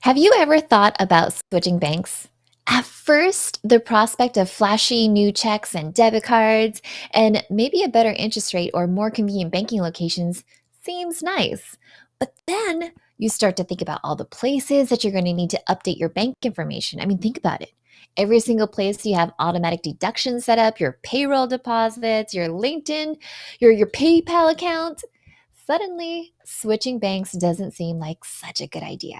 Have you ever thought about switching banks? At first, the prospect of flashy new checks and debit cards and maybe a better interest rate or more convenient banking locations seems nice. But then you start to think about all the places that you're going to need to update your bank information. I mean, think about it. Every single place you have automatic deductions set up, your payroll deposits, your LinkedIn, your PayPal account. Suddenly, switching banks doesn't seem like such a good idea.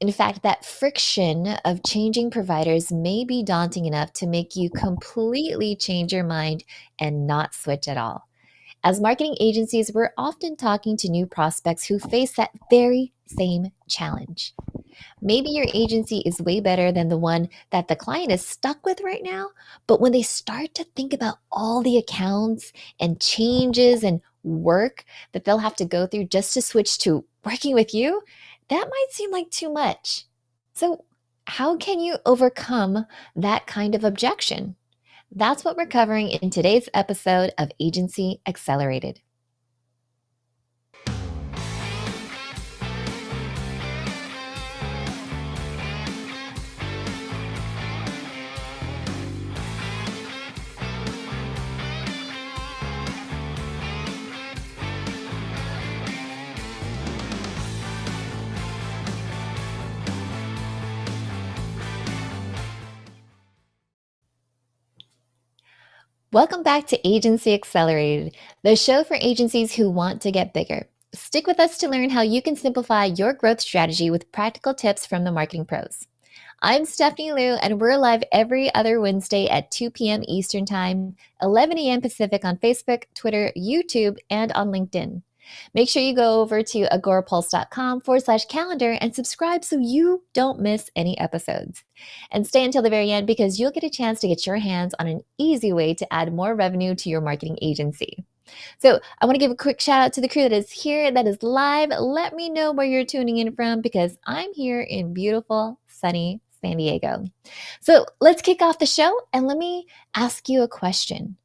In fact, that friction of changing providers may be daunting enough to make you completely change your mind and not switch at all. As marketing agencies, we're often talking to new prospects who face that very same challenge. Maybe your agency is way better than the one that the client is stuck with right now, but when they start to think about all the accounts and changes and work that they'll have to go through just to switch to working with you, that might seem like too much. So, how can you overcome that kind of objection? That's what we're covering in today's episode of Agency Accelerated. Welcome back to Agency Accelerated, the show for agencies who want to get bigger. Stick with us to learn how you can simplify your growth strategy with practical tips from the marketing pros. I'm Stephanie Liu, and we're live every other Wednesday at 2 p.m. Eastern Time, 11 a.m. Pacific on Facebook, Twitter, YouTube, and on LinkedIn. Make sure you go over to agorapulse.com/calendar and subscribe so you don't miss any episodes. And stay until the very end because you'll get a chance to get your hands on an easy way to add more revenue to your marketing agency. So I want to give a quick shout out to the crew that is here, that is live. Let me know where you're tuning in from because I'm here in beautiful, sunny San Diego. So let's kick off the show and let me ask you a question.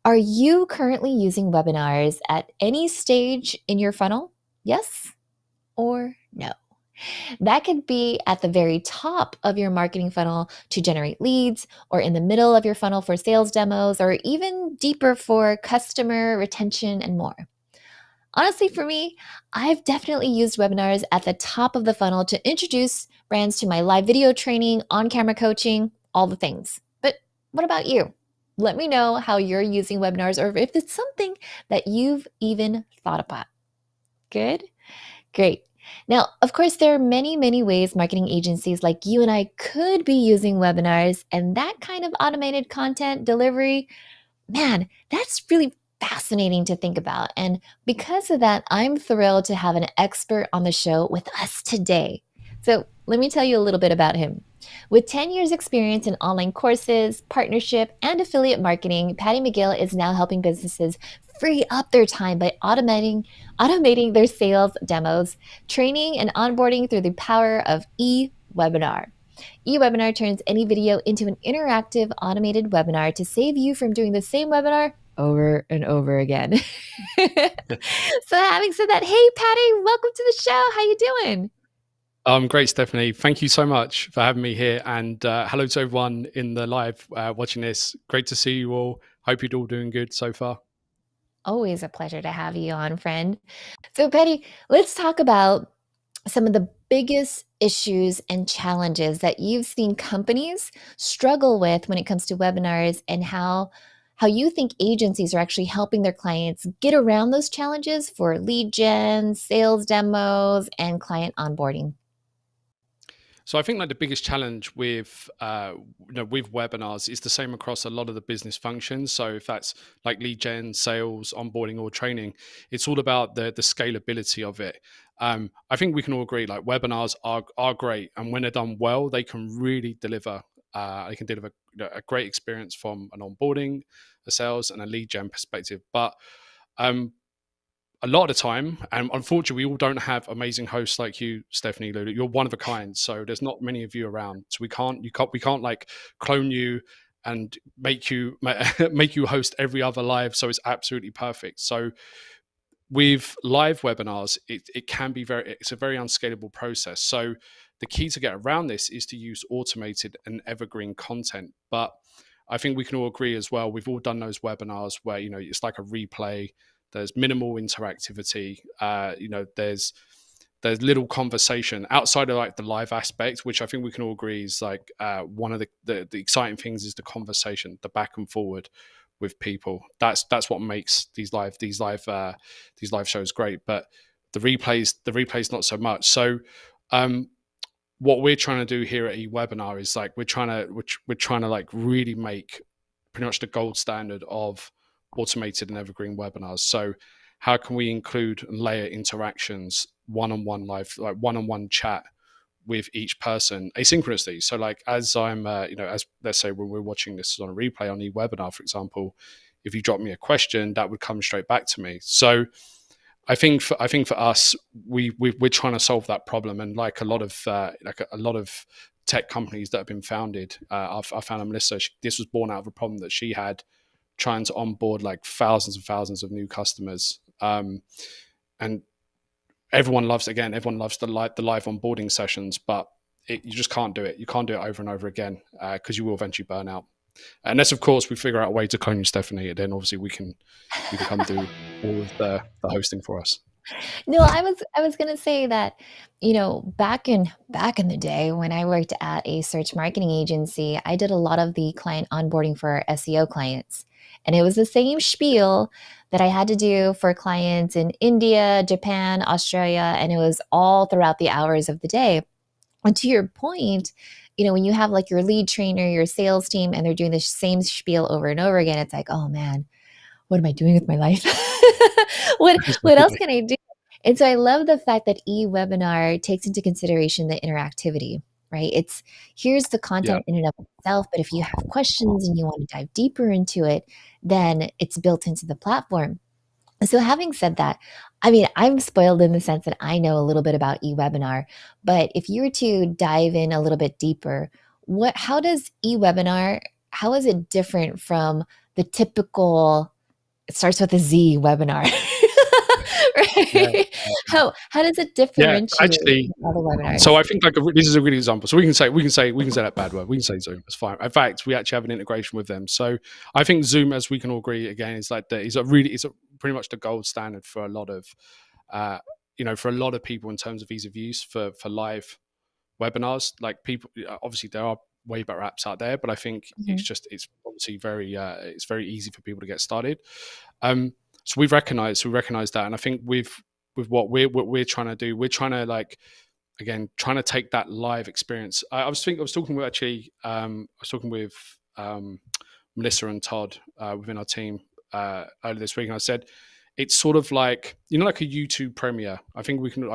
Are you currently using webinars at any stage in your funnel? Yes or no? That could be at the very top of your marketing funnel to generate leads, or in the middle of your funnel for sales demos, or even deeper for customer retention and more. Honestly, for me, I've definitely used webinars at the top of the funnel to introduce brands to my live video training, on-camera coaching, all the things. But what about you? Let me know how you're using webinars or if it's something that you've even thought about. Good? Great. Now, of course, there are many, many ways marketing agencies like you and I could be using webinars, and that kind of automated content delivery, man, that's really fascinating to think about. And because of that, I'm thrilled to have an expert on the show with us today. So let me tell you a little bit about him. With 10 years experience in online courses, partnership, and affiliate marketing, Paddy McGill is now helping businesses free up their time by automating their sales demos, training, and onboarding through the power of eWebinar. eWebinar turns any video into an interactive automated webinar to save you from doing the same webinar over and over again. So having said that, hey Patty, welcome to the show. How you doing? Great, Stephanie. Thank you so much for having me here. And hello to everyone in the live watching this. Great to see you all. Hope you're all doing good so far. Always a pleasure to have you on, friend. So Patty, let's talk about some of the biggest issues and challenges that you've seen companies struggle with when it comes to webinars, and how you think agencies are actually helping their clients get around those challenges for lead gen, sales demos, and client onboarding. So I think like the biggest challenge with with webinars is the same across a lot of the business functions. So if that's like lead gen, sales, onboarding, or training, it's all about the scalability of it. I think we can all agree like webinars are great, and when they're done well, they can really deliver. They can deliver a great experience from an onboarding, a sales, and a lead gen perspective. But a lot of the time, and unfortunately, we all don't have amazing hosts like you, Stephanie. You're one of a kind, so there's not many of you around. So we can't like clone you and make you host every other live. So it's absolutely perfect. So with live webinars, it can be it's a very unscalable process. So the key to get around this is to use automated and evergreen content. But I think we can all agree as well, we've all done those webinars where, it's like a replay, there's minimal interactivity, there's little conversation outside of like the live aspect, which I think we can all agree is like one of the exciting things is the conversation, the back and forward with people. That's what makes these live shows great. But the replays not so much. So what we're trying to do here at eWebinar is like we're trying to like really make pretty much the gold standard of automated and evergreen webinars. So how can we include and layer interactions, one-on-one live, like one-on-one chat with each person asynchronously? So like as I'm, as let's say when we're watching this on a replay on eWebinar, for example, if you drop me a question, that would come straight back to me. So I think for us, we're trying to solve that problem, and like a lot of tech companies that have been founded, I found Melissa. This was born out of a problem that she had, trying to onboard like thousands and thousands of new customers, and everyone loves the live onboarding sessions, but you just can't do it. You can't do it over and over again because you will eventually burn out. Unless, of course, we figure out a way to clone you, Stephanie, then obviously we can come do all of the hosting for us. No, I was gonna say that, back in the day when I worked at a search marketing agency, I did a lot of the client onboarding for our SEO clients. And it was the same spiel that I had to do for clients in India, Japan, Australia, and it was all throughout the hours of the day. And to your point, when you have like your lead trainer, your sales team, and they're doing the same spiel over and over again, it's like, oh man, what am I doing with my life? what else can I do? And so I love the fact that eWebinar takes into consideration the interactivity, right? Here's the content in and of itself, but if you have questions and you want to dive deeper into it, then it's built into the platform. So having said that, I mean, I'm spoiled in the sense that I know a little bit about eWebinar, but if you were to dive in a little bit deeper, how does eWebinar, how is it different from the typical, it starts with a Z webinar? Right? How does it differentiate actually, from other webinars? So I think this is a good example. So we can say that bad word. We can say Zoom. It's fine. In fact, we actually have an integration with them. So I think Zoom, as we can all agree, again, is like it's pretty much the gold standard for a lot of people in terms of ease of use for live webinars. Like people, obviously there are way better apps out there, but I think it's obviously very easy for people to get started. So we recognize that, and I think with what we're trying to do, we're trying to take that live experience. I was talking with Melissa and Todd within our team earlier this week, and I said it's sort of like like a YouTube premiere. I think we've seen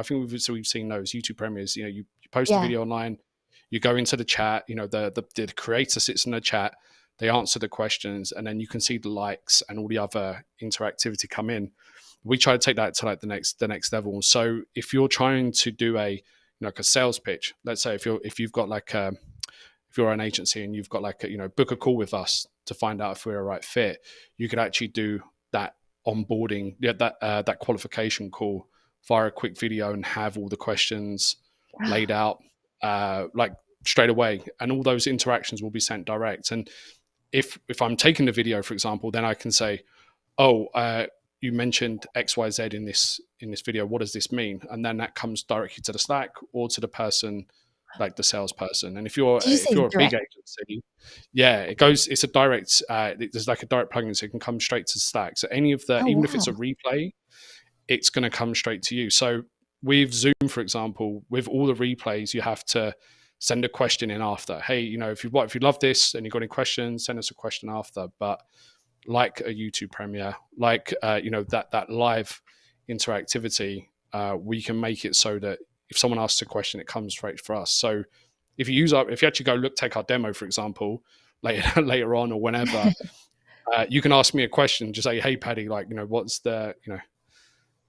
those YouTube premieres. You post a video online, you go into the chat. The creator sits in the chat. They answer the questions, and then you can see the likes and all the other interactivity come in. We try to take that to like the next level. So if you're trying to do a sales pitch, let's say if you've got if you're an agency and you've got book a call with us to find out if we're a right fit, you could actually do that onboarding, that qualification call via a quick video and have all the questions laid out straight away, and all those interactions will be sent direct. And if I'm taking the video, for example, then I can say, you mentioned XYZ in this video. What does this mean? And then that comes directly to the Slack or to the person, like the salesperson. And if you're a big agency, it goes. It's a direct. There's like a direct plugin, so it can come straight to Slack. So any of the, if it's a replay, it's going to come straight to you. So with Zoom, for example, with all the replays, you have to send a question in after. Hey, if you love this and you've got any questions, send us a question after. But like a YouTube premiere, that live interactivity, we can make it so that if someone asks a question, it comes straight for us. So if you actually go take our demo, for example, later on or whenever, you can ask me a question. Just say, hey, Paddy, what's the,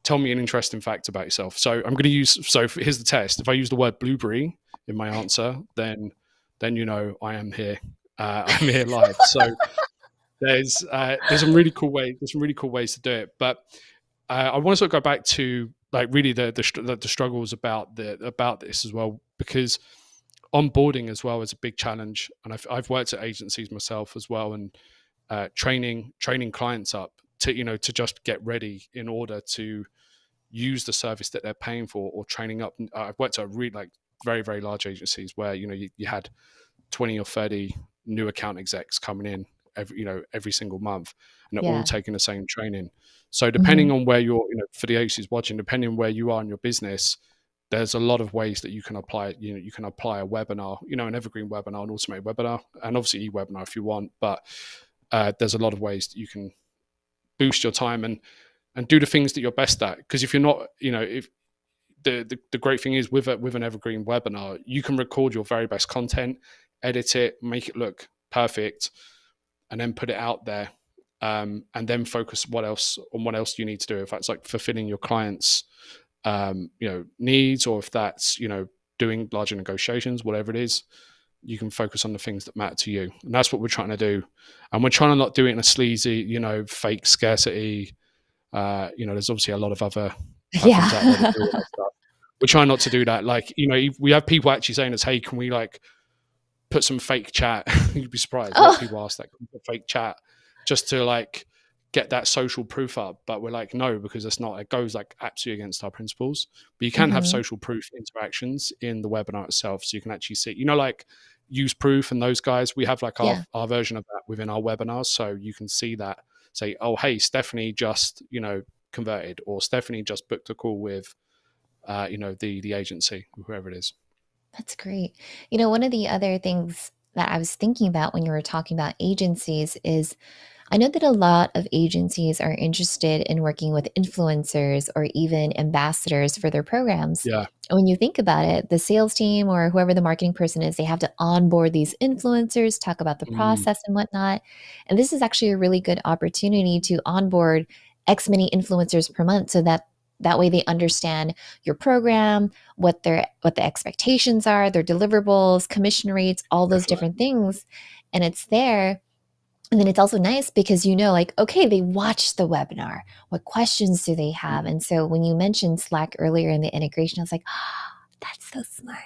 tell me an interesting fact about yourself. So I'm going to here's the test. If I use the word blueberry in my answer, then I am here. I'm here live. So there's some really cool ways to do it. But I want to sort of go back to like really the struggles about this as well, because onboarding as well is a big challenge. And I've worked at agencies myself as well, and training clients up to just get ready in order to use the service that they're paying for, or training up. I've worked at really like very, very large agencies where you had 20 or 30 new account execs coming in every single month, and they're all Yeah. taking the same training. So Hmm. depending on where you're, for the agencies watching, depending on where you are in your business, there's a lot of ways that you can apply it. You can apply a webinar, an evergreen webinar, an automated webinar, and obviously eWebinar if you want. But there's a lot of ways that you can boost your time and do the things that you're best at. Because if you're not, if the great thing is with an evergreen webinar, you can record your very best content, edit it, make it look perfect, and then put it out there, and then focus what else you need to do. If that's like fulfilling your clients' needs, or if that's doing larger negotiations, whatever it is, you can focus on the things that matter to you. And that's what we're trying to do. And we're trying to not do it in a sleazy, fake scarcity. There's obviously a lot of other platforms out there that Yeah. do all that stuff. We're trying not to do that. Like, we have people actually saying to us, hey, can we like put some fake chat? You'd be surprised. A lot of Oh. people ask that, fake chat, just to like get that social proof up. But we're like, no, because it goes like absolutely against our principles. But you can have Hmm. social proof interactions in the webinar itself. So you can actually see, like use proof and those guys, we have like Yeah. our version of that within our webinars. So you can see that, say, oh, hey, Stephanie just, converted, or Stephanie just booked a call with, the agency, whoever it is. That's great. One of the other things that I was thinking about when you were talking about agencies is I know that a lot of agencies are interested in working with influencers or even ambassadors for their programs. Yeah. And when you think about it, the sales team or whoever the marketing person is, they have to onboard these influencers, talk about the Mm, process and whatnot. And this is actually a really good opportunity to onboard X many influencers per month so that way they understand your program, what the expectations are, their deliverables, commission rates, all those definitely. different things. And it's there, and then it's also nice because like, okay, they watched the webinar. What questions do they have? Mm. And so when you mentioned Slack earlier in the integration, I was like, oh, that's so smart.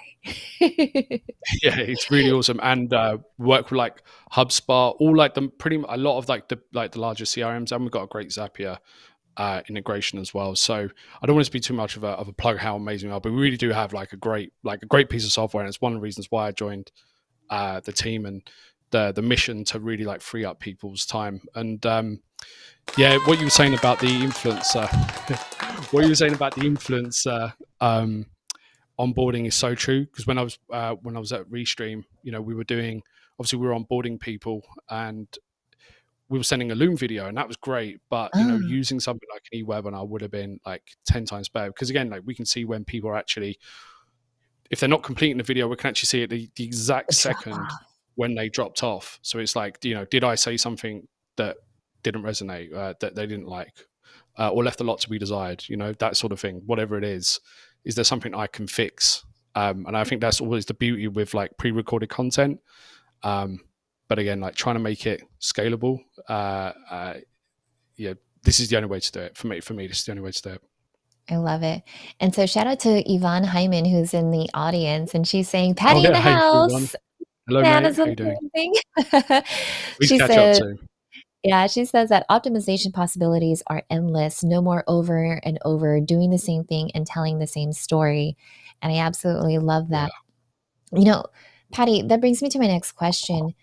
Yeah, it's really awesome. And work with like HubSpot, all like a lot of like the larger CRMs, and we've got a great Zapier integration as well. So I don't want to be too much of a plug how amazing we are, but we really do have like a great piece of software, and it's one of the reasons why I joined the team, and the mission to really like free up people's time. And yeah, what you were saying about the influencer, onboarding is so true, because when I was at Restream, we were doing, obviously we were onboarding people, and we were sending a Loom video, and that was great. But Oh, using something like an eWebinar would have been like 10 times better, because again, like we can see when people are actually, if they're not completing the video, we can actually see it the exact the drop second off. when they dropped off. So it's like, did I say something that didn't resonate, that they didn't like, or left a lot to be desired, that sort of thing, whatever it is there something I can fix? And I think that's always the beauty with like pre-recorded content. But again, like trying to make it scalable, yeah, this is the only way to do it. For me, this is the only way to do it. I love it. And so shout out to Yvonne Hyman, who's in the audience, and she's saying, Oh Patty in yeah, the hey everyone. house. Hello, That mate. is How you doing? amazing. We need to She catch up said, soon. yeah, she says that optimization possibilities are endless, no more over and over doing the same thing and telling the same story. And I absolutely love Yeah. that. You know, Patty, that brings me to my next question.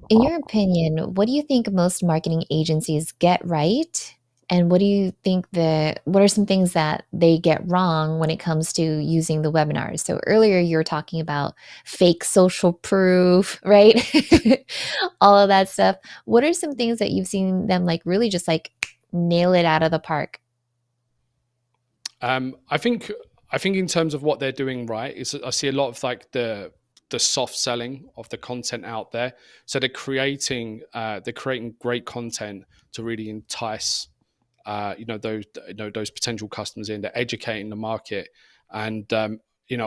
In your opinion, what do you think most marketing agencies get right? And what do you think what are some things that they get wrong when it comes to using the webinars? So earlier you were talking about fake social proof, right? All of that stuff. What are some things that you've seen them like really just like nail it out of the park? I think in terms of what they're doing right, is I see a lot of like the soft selling of the content out there. So they're creating great content to really entice those potential customers in. They're educating the market, and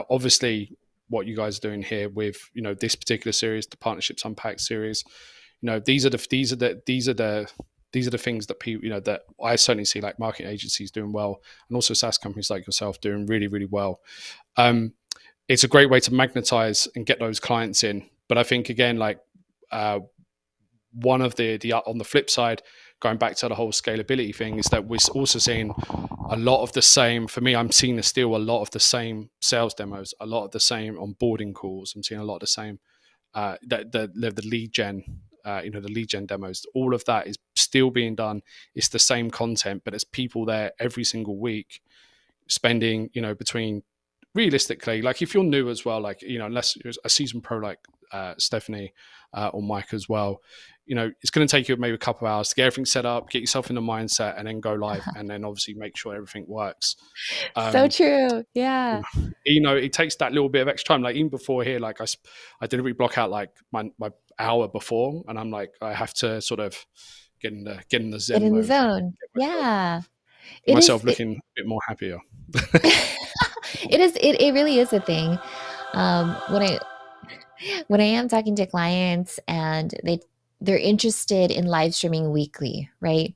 obviously what you guys are doing here with this particular series, the Partnerships Unpacked series, these are the these are the things that people, that I certainly see like marketing agencies doing well, and also SaaS companies like yourself doing really, really well. It's a great way to magnetize and get those clients in. But I think again, like one of the on the flip side, going back to the whole scalability thing, is that we're also seeing a lot of the same. For me, I'm seeing still a lot of the same sales demos, a lot of the same onboarding calls. I'm seeing a lot of the same the lead gen, the lead gen demos. All of that is still being done. It's the same content, but there's people there every single week spending, between, realistically, like if you're new as well, like, unless you're a seasoned pro like Stephanie or Mike as well, it's going to take you maybe a couple of hours to get everything set up, get yourself in the mindset, and then go live, and then obviously make sure everything works. So true. Yeah. It takes that little bit of extra time. Like even before here, like I deliberately block out like my hour before, and I'm like, I have to sort of get in the zen Get in the mode, zone. Yeah. Get myself looking a bit more happier. It really is a thing. When I am talking to clients and they're interested in live streaming weekly, right?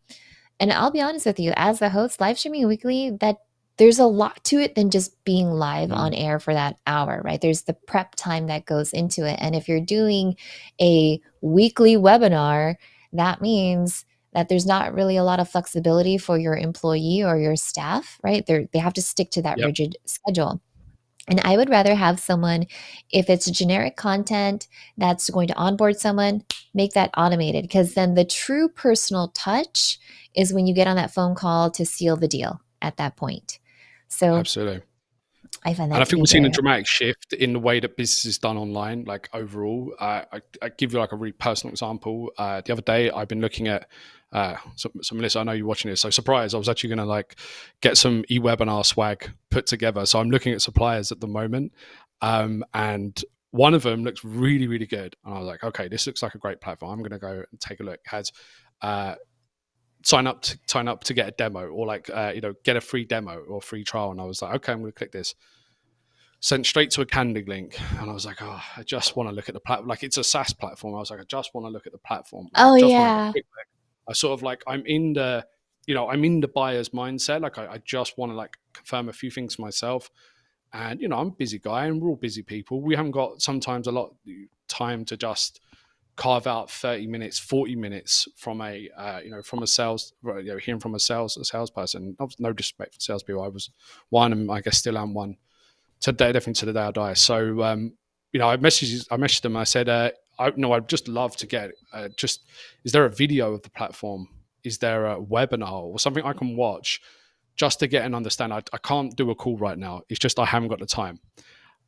And I'll be honest with you, as the host, live streaming weekly, that there's a lot to it than just being live on air for that hour, right? There's the prep time that goes into it. And if you're doing a weekly webinar, that means that there's not really a lot of flexibility for your employee or your staff, right? They have to stick to that rigid schedule. And I would rather have someone, if it's generic content that's going to onboard someone, make that automated, because then the true personal touch is when you get on that phone call to seal the deal at that point. So absolutely. I find that, and I think we've seen a dramatic shift in the way that business is done online, like overall. I give you like a really personal example. The other day, I've been looking at, so Melissa, I know you're watching this, so surprise, I was actually going to like get some eWebinar swag put together. So I'm looking at suppliers at the moment, and one of them looks really, really good. And I was like, okay, this looks like a great platform. I'm going to go and take a look. It has sign up to get a demo, or like get a free demo or free trial. And I was like, okay, I'm going to click this. Sent straight to a Candy link, and I was like, oh, I just want to look at the platform. Like, it's a SaaS platform. I was like, I just want to look at the platform. Oh, just yeah. I sort of like, I'm in the buyer's mindset. Like, I just want to like confirm a few things for myself. And, I'm a busy guy, and we're all busy people. We haven't got sometimes a lot of time to just carve out 30 minutes, 40 minutes from a sales, hearing from a salesperson. No disrespect for salespeople. I was one, and I guess still am one. Today, definitely to the day I die. So, I messaged them. I said, I'd just love to get is there a video of the platform? Is there a webinar or something I can watch just to get and understand? I can't do a call right now. It's just I haven't got the time.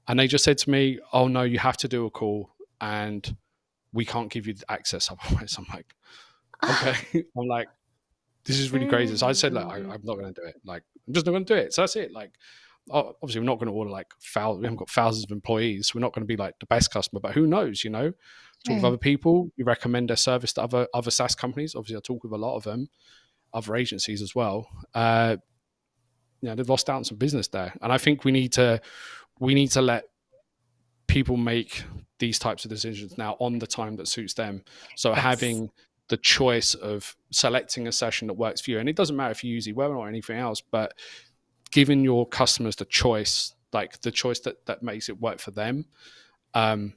And they just said to me, oh, no, you have to do a call, and we can't give you access otherwise. I'm like, okay. I'm like, this is really crazy. So I said, like, I'm not going to do it. Like, I'm just not going to do it. So that's it. Like, obviously we're not going to order like we haven't got thousands of employees, so we're not going to be like the best customer, but who knows, talk with other people, you recommend their service to other SaaS companies. Obviously I talk with a lot of them, other agencies as well. They've lost out on some business there, and I think we need to let people make these types of decisions now on the time that suits them. So having the choice of selecting a session that works for you, and it doesn't matter if you use eWebinar or anything else, but giving your customers the choice, like the choice that makes it work for them. And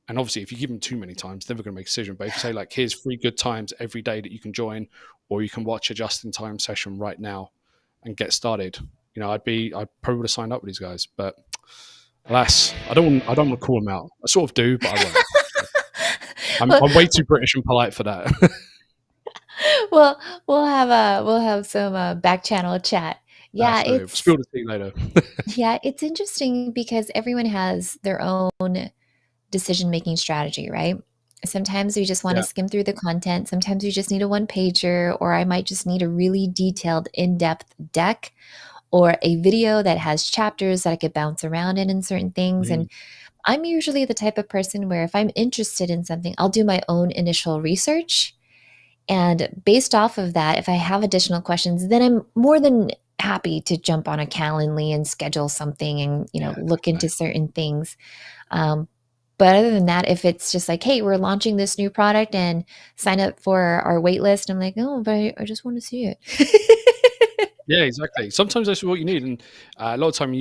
obviously, if you give them too many times, they're never going to make a decision. But if you say, like, here's 3 good times every day that you can join, or you can watch a just-in-time session right now and get started, I'd probably would have signed up with these guys. But alas, I don't want to call them out. I sort of do, but I won't. I'm way too British and polite for that. Well, we'll have some back channel chat. Yeah, it's spill the tea later. Yeah, it's interesting because everyone has their own decision-making strategy, right? Sometimes we just want to skim through the content. Sometimes we just need a one-pager, or I might just need a really detailed, in-depth deck, or a video that has chapters that I could bounce around in certain things. And I'm usually the type of person where if I'm interested in something, I'll do my own initial research. And based off of that, if I have additional questions, then I'm more than happy to jump on a Calendly and schedule something and, look into certain things. But other than that, if it's just like, hey, we're launching this new product and sign up for our wait list, I'm like, oh, but I just want to see it. Yeah, exactly. Sometimes that's what you need, and a lot of time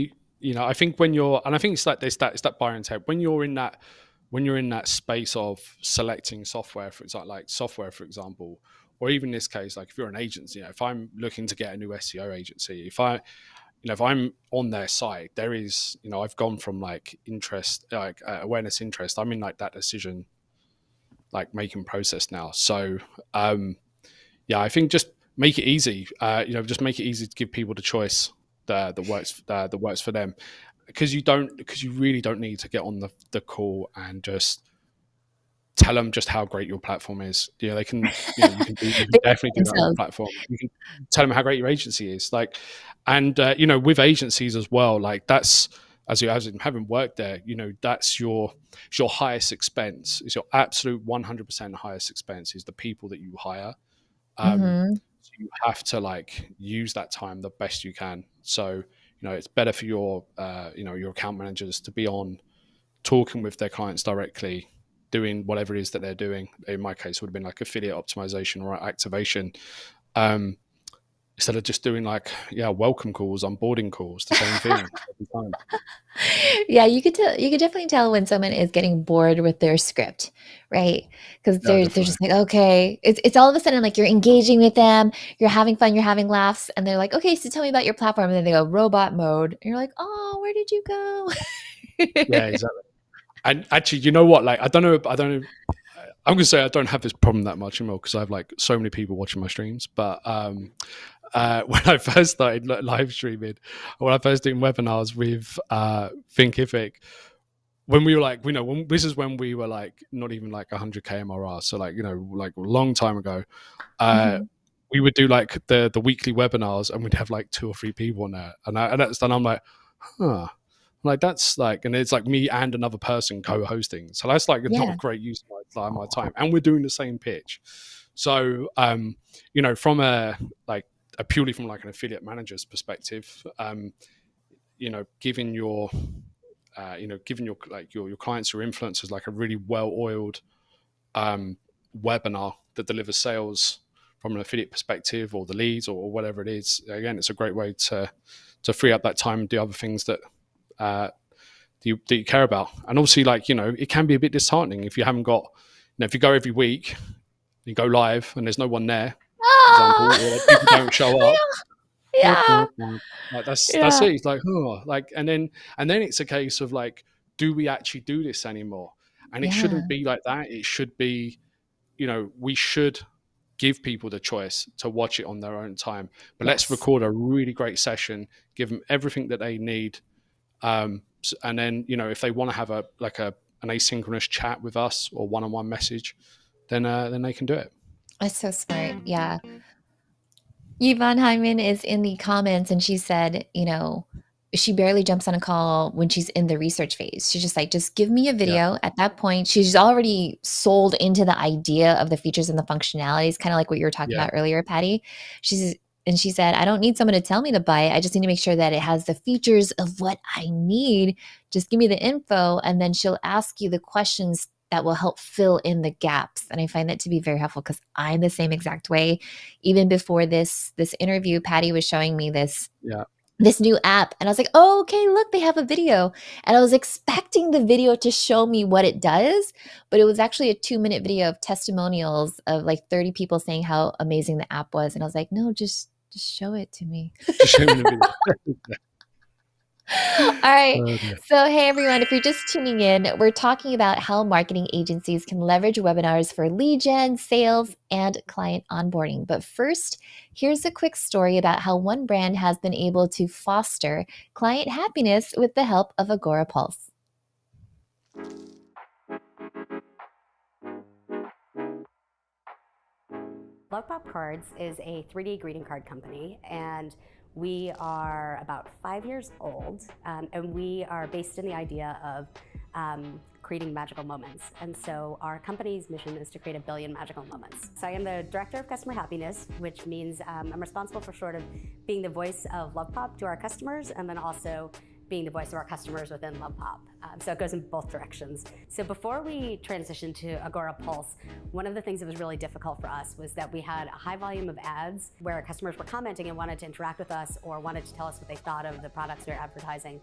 I think when you're, and I think it's like this, that it's that buyer intent. When you're in that space of selecting software, for example, or even in this case, like if you're an agency, if I'm looking to get a new SEO agency, if I'm on their site, there is, I've gone from like interest, like awareness, interest. I'm in like that decision, like making process now. So, yeah, I think just make it easy. Just make it easy to give people the choice that works for them, because you really don't need to get on the call and just tell them just how great your platform is. They can, you can They definitely do that on the themselves. platform. You can tell them how great your agency is. Like, and with agencies as well, like that's, as having worked there, that's it's your highest expense. It's your absolute 100% highest expense is the people that you hire. Hmm. So you have to like use that time the best you can. So, it's better for your your account managers to be on talking with their clients directly, doing whatever it is that they're doing. In my case, it would have been like affiliate optimization or activation, instead of just doing like, welcome calls, onboarding calls, the same thing every time. Yeah, you could definitely tell when someone is getting bored with their script, right? Because Yeah, they're definitely. just like, okay, it's all of a sudden like you're engaging with them, you're having fun, you're having laughs, and they're like, okay, so tell me about your platform, and then they go robot mode, and you're like, oh, where did you go? Yeah, exactly. And actually, you know what? Like, I don't know. I'm gonna say I don't have this problem that much anymore because I have like so many people watching my streams. But when I first started live streaming, when I first doing webinars with Thinkific, when we were like, this is when we were like not even like 100K MRR, so like like a long time ago. Uh, Mhm. we would do like the weekly webinars, and we'd have like 2 or 3 people on there, and that's done. I'm like, huh. Like that's like, and it's like me and another person co-hosting, so that's like not a Yeah. great use of my time, and we're doing the same pitch. So, from a purely from like an affiliate manager's perspective, giving your giving your like your clients or influencers like a really well-oiled webinar that delivers sales from an affiliate perspective, or the leads, or whatever it is. Again, it's a great way to free up that time and do other things that that you care about. And obviously, like it can be a bit disheartening if you haven't got, if you go every week, you go live, and there's no one there, for example, Oh, or like people don't show up. yeah, Like that's yeah, it. It's like, oh, like, and then it's a case of like, do we actually do this anymore? And it yeah, shouldn't be like that. It should be, we should give people the choice to watch it on their own time. But let's yes. record a really great session, give them everything that they need, and then if they want to have an asynchronous chat with us or one-on-one message, then they can do it. That's so smart. Yeah. Yvonne Hyman is in the comments and she said, she barely jumps on a call when she's in the research phase. She's just like, just give me a Yeah, video. At that point, she's already sold into the idea of the features and the functionalities, kind of like what you were talking yeah, about earlier, Patty. And she said, I don't need someone to tell me to buy it. I just need to make sure that it has the features of what I need. Just give me the info. And then she'll ask you the questions that will help fill in the gaps. And I find that to be very helpful because I'm the same exact way. Even before this interview, Patty was showing me yeah. this new app and I was like, oh, okay, look, they have a video. And I was expecting the video to show me what it does, but it was actually a 2-minute video of testimonials of like 30 people saying how amazing the app was. And I was like, no, just show it to me. Just show me the video. All right. Oh, dear. So, hey, everyone, if you're just tuning in, we're talking about how marketing agencies can leverage webinars for lead gen, sales, and client onboarding. But first, here's a quick story about how one brand has been able to foster client happiness with the help of Agora Pulse. Lovepop Cards is a 3D greeting card company, and we are about 5 years old, and we are based in the idea of creating magical moments. And so our company's mission is to create 1 billion magical moments. So I am the Director of Customer Happiness, which means I'm responsible for sort of being the voice of Lovepop to our customers, and then also being the voice of our customers within LovePop. So it goes in both directions. So before we transitioned to Agora Pulse, one of the things that was really difficult for us was that we had a high volume of ads where customers were commenting and wanted to interact with us or wanted to tell us what they thought of the products we were advertising.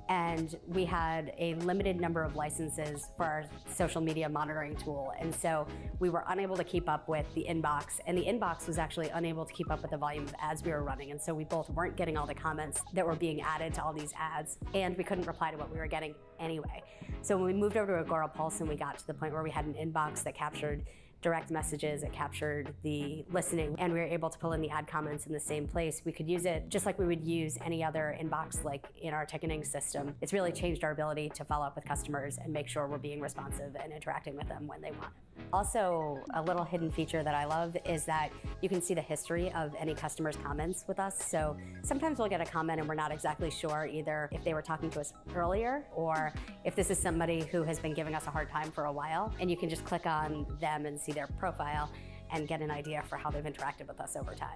And we had a limited number of licenses for our social media monitoring tool. And so we were unable to keep up with the inbox, and the inbox was actually unable to keep up with the volume of ads we were running. And so we both weren't getting all the comments that were being added to all these ads, and we couldn't reply to what we were getting anyway. So when we moved over to Agora Pulse and we got to the point where we had an inbox that captured direct messages, it captured the listening, and we were able to pull in the ad comments in the same place. We could use it just like we would use any other inbox like in our ticketing system. It's really changed our ability to follow up with customers and make sure we're being responsive and interacting with them when they want. Also, a little hidden feature that I love is that you can see the history of any customer's comments with us. So sometimes we'll get a comment and we're not exactly sure either if they were talking to us earlier or if this is somebody who has been giving us a hard time for a while. And you can just click on them and see their profile and get an idea for how they've interacted with us over time.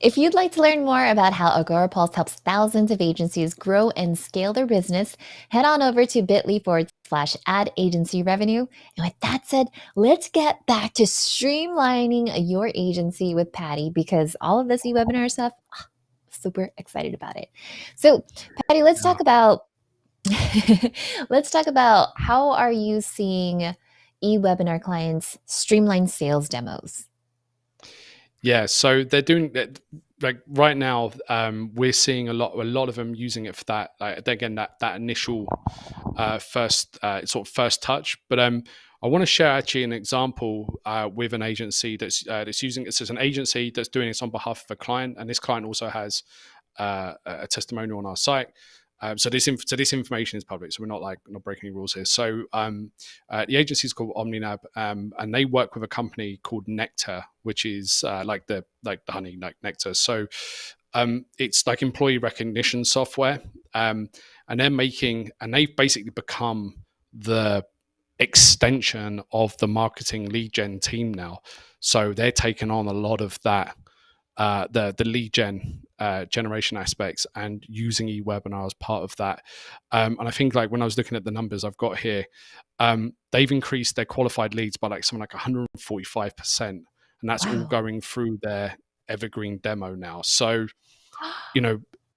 If you'd like to learn more about how Agora Pulse helps thousands of agencies grow and scale their business, head on over to bit.ly/ad agency revenue. And with that said, let's get back to streamlining your agency with Paddy, because all of this eWebinar stuff, super excited about it. So Paddy, let's talk about how are you seeing eWebinar clients streamline sales demos? Yeah, so they're doing that. Like right now, we're seeing a lot of them using it for that. Like again, that initial first touch. But I want to share actually an example with an agency that's using it. So it's an agency that's doing this on behalf of a client, and this client also has a testimonial on our site. So this information is public, so we're not breaking any rules here. So the agency is called OmniNab, and they work with a company called Nectar, which is like the honey, like nectar. So it's like employee recognition software, and they've basically become the extension of the marketing lead gen team now. So they're taking on a lot of that. The lead generation aspects and using eWebinar as part of that. And I think like when I was looking at the numbers I've got here, they've increased their qualified leads by something like 145%. And that's all going through their evergreen demo now. So,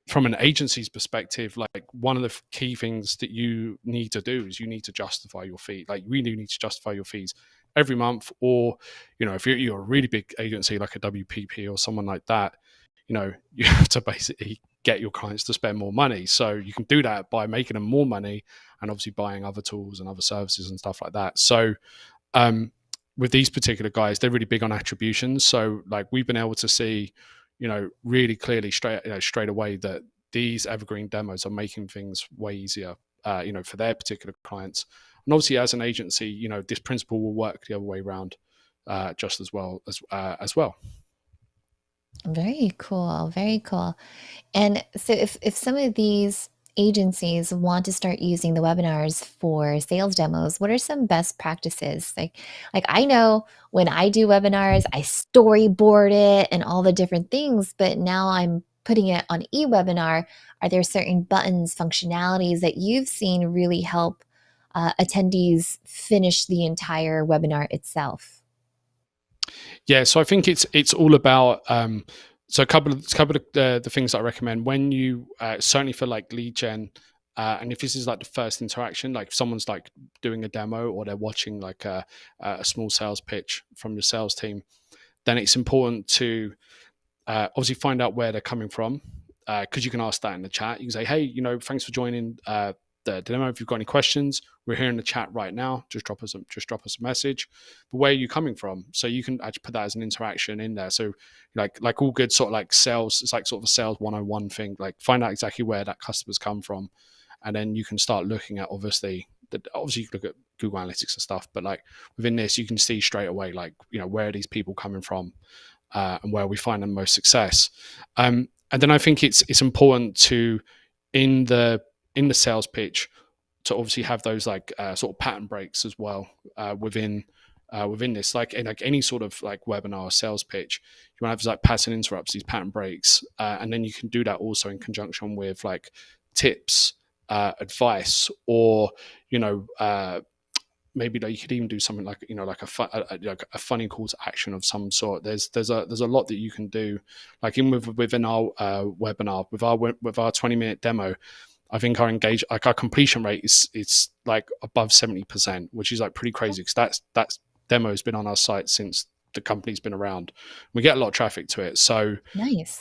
from an agency's perspective, like one of the key things that you need to do is you need to justify your fee. Like you really need to justify your fees every month, or if you're a really big agency like a WPP or someone like that, you have to basically get your clients to spend more money. So you can do that by making them more money and obviously buying other tools and other services and stuff like that. So with these particular guys, they're really big on attributions. So like we've been able to see really clearly straight away that these evergreen demos are making things way easier for their particular clients. And obviously, as an agency, this principle will work the other way around, just as well as well. Very cool, very cool. And so, if some of these agencies want to start using the webinars for sales demos, what are some best practices? Like I know when I do webinars, I storyboard it and all the different things, but now I'm putting it on eWebinar. Are there certain buttons, functionalities that you've seen really help attendees finish the entire webinar itself? Yeah, so I think it's all about so a couple of the things that I recommend when you certainly for like lead gen, and if this is like the first interaction, like if someone's like doing a demo or they're watching like a small sales pitch from your sales team, then it's important to obviously find out where they're coming from, because you can ask that in the chat. You can say, hey, thanks for joining the demo. If you've got any questions, we're here in the chat right now. Just drop us a message. But where are you coming from? So you can actually put that as an interaction in there. So like all good sort of like sales, it's like sort of a sales 101 thing. Like find out exactly where that customer's come from, and then you can start looking at obviously you can look at Google Analytics and stuff. But like within this, you can see straight away like where are these people coming from, and where we find the most success. and then I think it's important to in the sales pitch to obviously have those like sort of pattern breaks as well within this, like in like any sort of like webinar or sales pitch. You want to have like pattern interrupts, these pattern breaks, and then you can do that also in conjunction with like tips, advice, or maybe like you could even do something like like a funny call to action of some sort. There's a lot that you can do, like within our webinar with our 20-minute demo. I think our completion rate is like above 70%, which is like pretty crazy, because that's demo has been on our site since the company's been around. We get a lot of traffic to it, so Nice.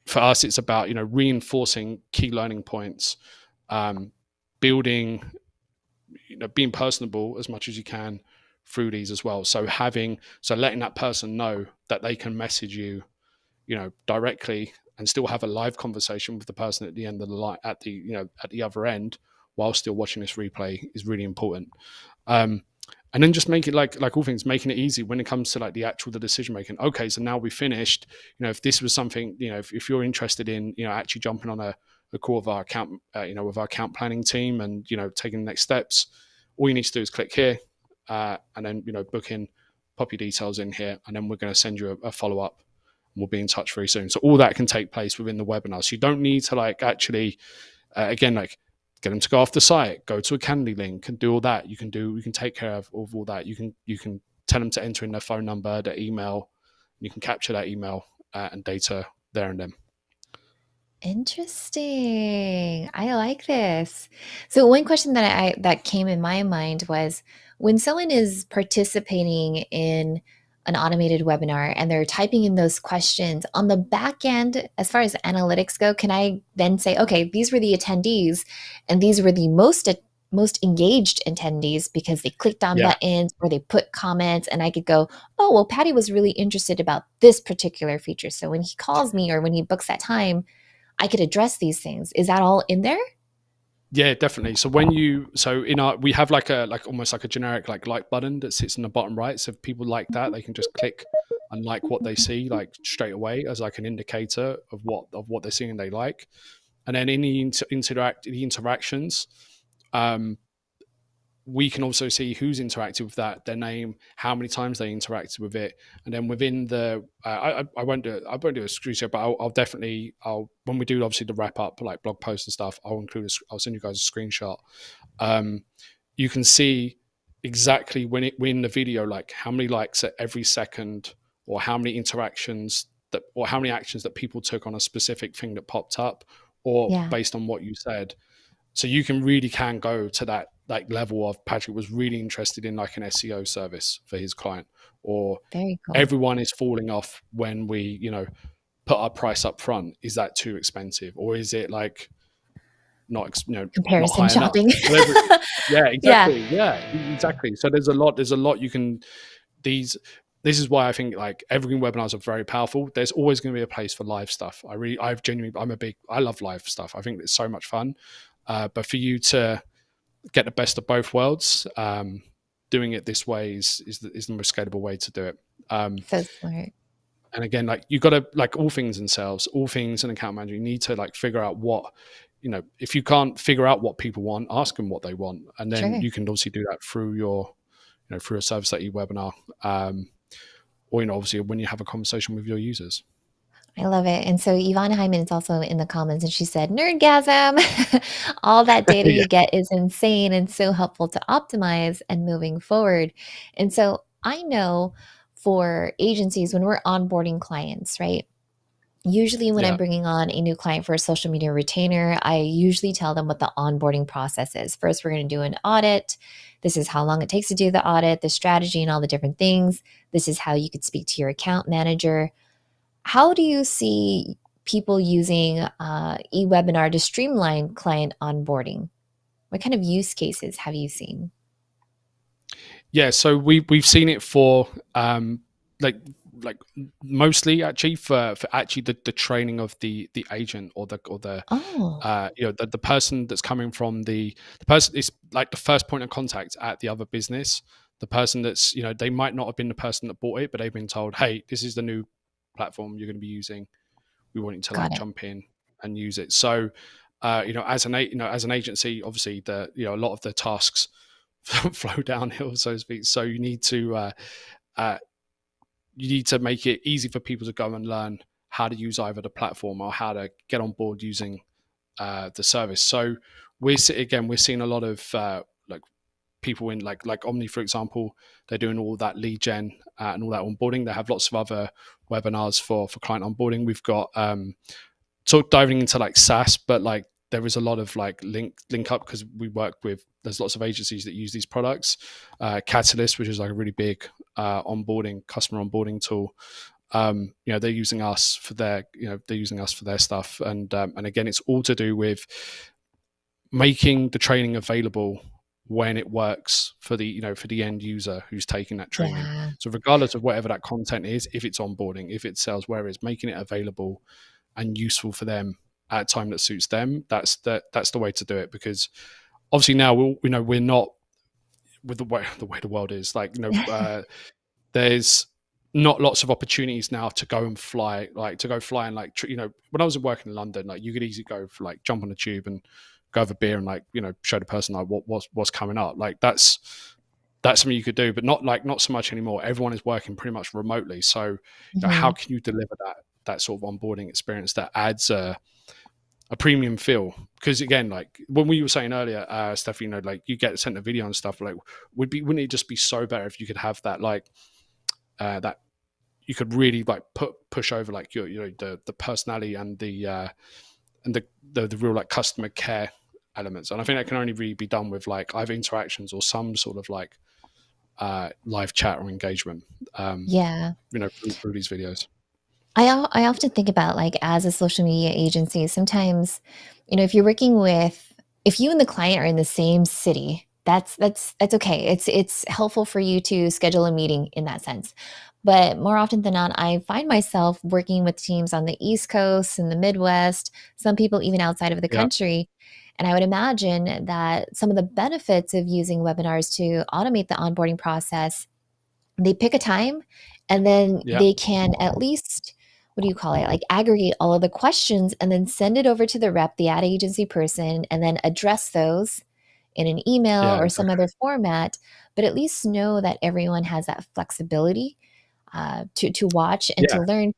For us, it's about reinforcing key learning points, building, being personable as much as you can through these as well. So letting that person know that they can message you, directly, and still have a live conversation with the person at the end of the line, at the other end, while still watching this replay, is really important. And then just make it like all things, making it easy when it comes to like the decision making. Okay, so now we finished. If this was something, if you're interested in, actually jumping on a call with our account, with our account planning team, and taking the next steps, all you need to do is click here, and then book in, pop your details in here, and then we're going to send you a follow up. We'll be in touch very soon. So all that can take place within the webinar. So you don't need to like actually, again, like get them to go off the site, go to a Calendly link, and do all that. You can take care of all that. You can tell them to enter in their phone number, their email. You can capture that email and data there and then. Interesting. I like this. So one question that came in my mind was, when someone is participating in an automated webinar and they're typing in those questions on the back end, as far as analytics go, can I then say, okay, these were the attendees and these were the most engaged attendees because they clicked on buttons or they put comments, and I could go, oh, well, Paddy was really interested about this particular feature. So when he calls me or when he books that time, I could address these things. Is that all in there? Yeah, definitely. So we have like almost like a generic like button that sits in the bottom right. So if people like that, they can just click and like what they see like straight away as like an indicator of what they're seeing and they like. And then in the interactions, we can also see who's interacted with that, their name, how many times they interacted with it, and then within the I won't do a screenshot, but I'll definitely when we do obviously the wrap up like blog posts and stuff, I'll send you guys a screenshot. You can see exactly when in the video, like how many likes at every second, or how many interactions or how many actions that people took on a specific thing that popped up, or based on what you said. So you can go to that like level of, Patrick was really interested in like an SEO service for his client, or Very cool. Everyone is falling off when we, put our price up front. Is that too expensive, or is it like not, comparison not shopping? Yeah, exactly. Yeah, exactly. So there's a lot you can. This is why I think like evergreen webinars are very powerful. There's always going to be a place for live stuff. I love live stuff. I think it's so much fun. But for you to get the best of both worlds, doing it this way is the most scalable way to do it. So smart. And again, like you got to, like all things in sales, all things in account management, you need to like figure out what, if you can't figure out what people want, ask them what they want. And then you can obviously do that through your, through a service like eWebinar, or, obviously when you have a conversation with your users. I love it. And so Yvonne Hyman is also in the comments, and she said, nerdgasm. All that data you get is insane and so helpful to optimize and moving forward. And so I know for agencies, when we're onboarding clients, right? Usually when I'm bringing on a new client for a social media retainer, I usually tell them what the onboarding process is. First, we're going to do an audit. This is how long it takes to do the audit, the strategy and all the different things. This is how you could speak to your account manager. How do you see people using eWebinar to streamline client onboarding? What kind of use cases have you seen? Yeah, so we've seen it for like mostly actually for actually the training of the agent or the the person that's coming from the person is like the first point of contact at the other business. The person that's they might not have been the person that bought it, but they've been told, hey, this is the new platform you're going to be using. We want you to Got like it. jump in and use it. So, as an agency, obviously a lot of the tasks flow downhill, so to speak. So you need to make it easy for people to go and learn how to use either the platform or how to get on board using the service. So we're seeing a lot of like people in like Omni, for example. They're doing all that lead gen and all that onboarding. They have lots of other webinars for client onboarding. We've got sort of diving into like SaaS, but like there is a lot of like link up because we work with, there's lots of agencies that use these products. Catalyst, which is like a really big customer onboarding tool. They're using us for their stuff, and again, it's all to do with making the training available when it works for the end user who's taking that training. Yeah. So regardless of whatever that content is, if it's onboarding, if it's sales, where it's making it available and useful for them at a time that suits them, that's the way to do it. Because obviously now we're not, with the way the world is, like, there's not lots of opportunities now to go and fly, and like, when I was working in London, like you could easily go for like jump on a tube and go have a beer and like, show the person like what's coming up. Like that's something you could do, but not so much anymore. Everyone is working pretty much remotely. So how can you deliver that sort of onboarding experience that adds a premium feel? Because again, like when we were saying earlier, Steph, like you get sent a video and stuff, like wouldn't it just be so better if you could have that, like that you could really like push over like your the personality and the real like customer care elements. And I think that can only really be done with like either interactions or some sort of like live chat or engagement through these videos. I often think about, like, as a social media agency, sometimes, if you're working with, if you and the client are in the same city, that's okay. It's helpful for you to schedule a meeting in that sense. But more often than not, I find myself working with teams on the East Coast and the Midwest, some people even outside of the Yeah. country. And I would imagine that some of the benefits of using webinars to automate the onboarding process, they pick a time and then they can at least, what do you call it, like aggregate all of the questions and then send it over to the rep, the ad agency person, and then address those in an email or some other format, but at least know that everyone has that flexibility to watch and to learn.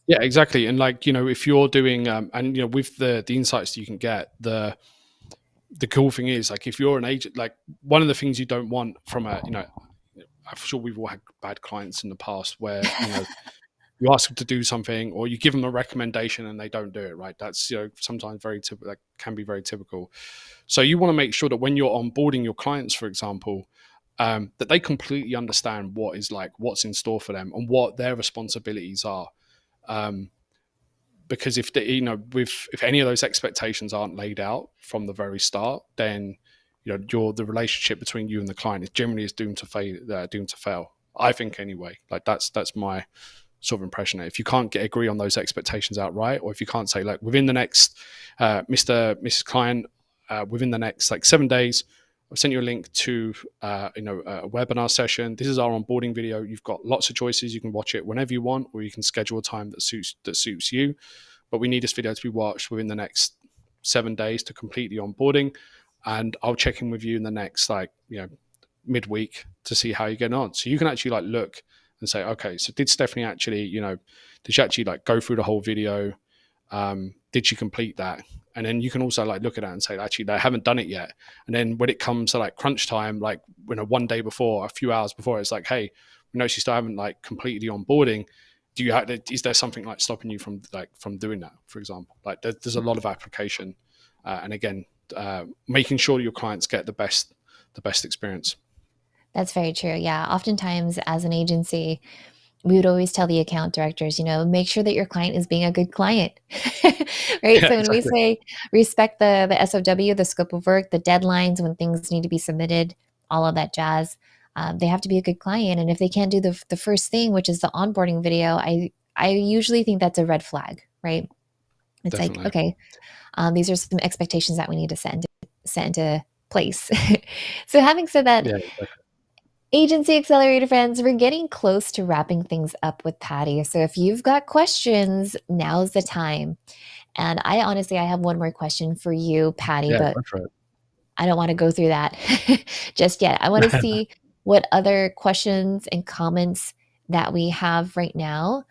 Yeah, exactly. And like, if you're doing and with the insights you can get, the cool thing is, like, if you're an agent, like one of the things you don't want from I'm sure we've all had bad clients in the past where you ask them to do something or you give them a recommendation and they don't do it, right? That's sometimes very typical. That can be very typical. So you want to make sure that when you're onboarding your clients, for example, that they completely understand what's in store for them and what their responsibilities are. Because if if any of those expectations aren't laid out from the very start, then the relationship between you and the client is generally doomed to fail. I think anyway. Like that's my sort of impression. If you can't agree on those expectations outright, or if you can't say, like, within the next Mrs. Client, within the next like 7 days, I've sent you a link to a webinar session. This is our onboarding video. You've got lots of choices. You can watch it whenever you want, or you can schedule a time that suits you. But we need this video to be watched within the next 7 days to complete the onboarding. And I'll check in with you in the next midweek to see how you're getting on. So you can actually like look and say, okay, so did Stephanie actually, did she actually like go through the whole video? Did she complete that? And then you can also like look at that and say, actually, they haven't done it yet. And then when it comes to like crunch time, like 1 day before, a few hours before, it's like, hey, we know she still haven't like completed the onboarding. Is there something like stopping you from doing that, for example? Like there's a lot of application, and again, making sure your clients get the best experience. that's very true. Yeah, oftentimes as an agency, we would always tell the account directors, make sure that your client is being a good client, right? So when we say respect the SOW, the scope of work, the deadlines, when things need to be submitted, all of that jazz, they have to be a good client. And if they can't do the first thing, which is the onboarding video, I usually think that's a red flag, right? It's Definitely. Like, okay, these are some expectations that we need to set into place. So having said that, Agency Accelerator friends, we're getting close to wrapping things up with Paddy. So if you've got questions, now's the time. And I have one more question for you, Paddy, Yeah, but go for it. I don't want to go through that just yet. I want to see what other questions and comments that we have right now.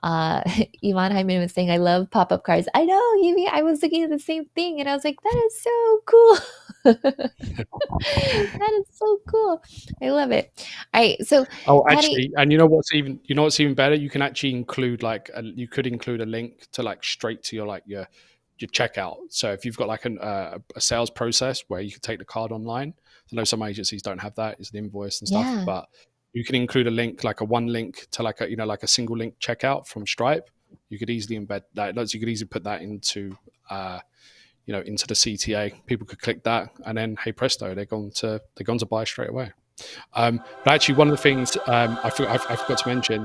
Ivan Hyman was saying, I love pop-up cards. I know, Yumi, I was looking at the same thing and I was like, that is so cool. That is so cool. I love it. All right. So Oh, Paddy, actually, and you know what's even better? You can actually include you could include a link to like straight to your checkout. So if you've got like a sales process where you can take the card online, I know some agencies don't have that. It's an invoice and stuff, yeah. but you can include a link, like a one link to like a single link checkout from Stripe. You could easily embed that. You could easily put that into into the CTA. People could click that, and then hey presto, they're gone to buy straight away. But actually, one of the things I forgot to mention,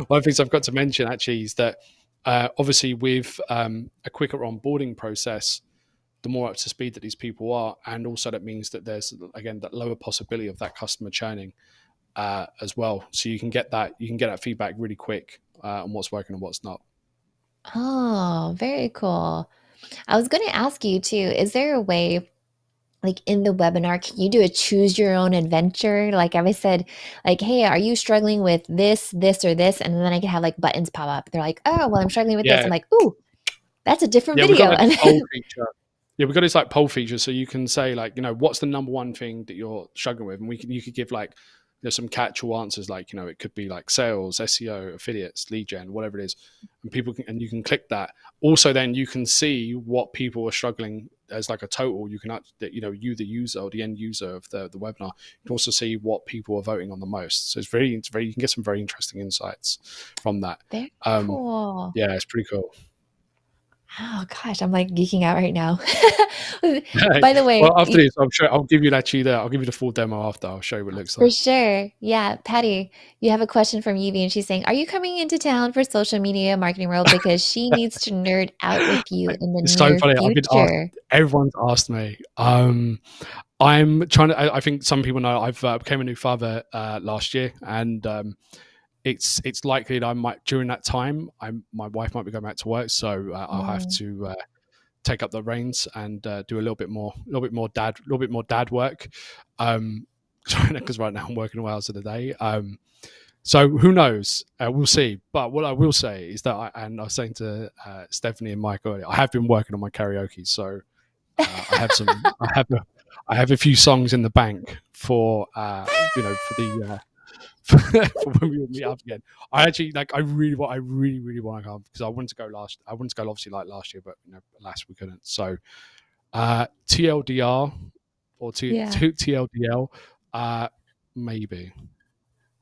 one of the things I've got to mention actually is that obviously with a quicker onboarding process, the more up to speed that these people are, and also that means that there's again that lower possibility of that customer churning as well. So you can get that feedback really quick on what's working and what's not. Oh, very cool. I was going to ask you too, is there a way, like in the webinar, can you do a choose your own adventure? Like I said, like, hey, are you struggling with this, this, or this? And then I can have like buttons pop up. They're like, oh, well, I'm struggling with this. Yeah, I'm like, ooh, that's a different yeah, we got video. like And a poll feature. Yeah, we've got this like poll feature, so you can say like, what's the number one thing that you're struggling with, and you could give like there's some catch-all answers, like it could be like sales, SEO, affiliates, lead gen, whatever it is, and you can click that. Also, then you can see what people are struggling as like a total. You can you the user or the end user of the webinar, you can also see what people are voting on the most. So it's very you can get some very interesting insights from that. very cool. Yeah, it's pretty cool. Oh gosh, I'm like geeking out right now. By the way, Well, after this, I'm sure I'll give you I'll give you the full demo after. I'll show you what it looks for like. sure. Yeah, Paddy, you have a question from Evie, and she's saying, are you coming into town for social media marketing world? Because she needs to nerd out with you in the It's so near funny. I've been asked. future. Everyone's asked me. I'm trying to. I think some people know I've became a new father last year, and it's likely that I might during that time. My wife might be going back to work, so I'll have to take up the reins and do a little bit more dad work. Because right now I'm working all hours of the day. So who knows? We'll see. But what I will say is that I was saying to Stephanie and Mike earlier, I have been working on my karaoke. So I have I have a few songs in the bank for for when we all meet up again. I really want to come because I wanted to go obviously like last year, but alas we couldn't. So TLDR or TLDL, maybe.